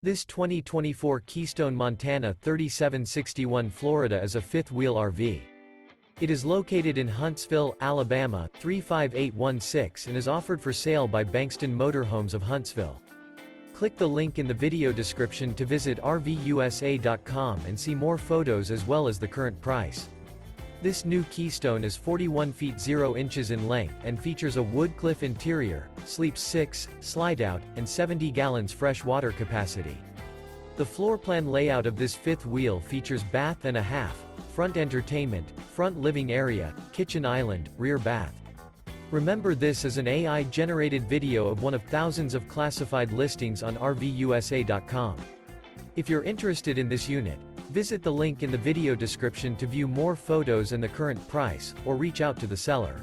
This 2024 Keystone Montana 3761 Florida is a fifth-wheel RV. It is located in Huntsville, Alabama, 35816 and is offered for sale by Bankston Motorhomes of Huntsville. Click the link in the video description to visit RVUSA.com and see more photos as well as the current price. This new Keystone is 41 feet 0 inches in length and features a WOODCLIFF interior, sleeps 6, slide-out, and 70 gallons fresh water capacity. The floor plan layout of this fifth wheel features bath and a half, front entertainment, front living area, kitchen island, rear bath. Remember, this is an AI-generated video of one of thousands of classified listings on RVUSA.com. If you're interested in this unit, visit the link in the video description to view more photos and the current price, or reach out to the seller.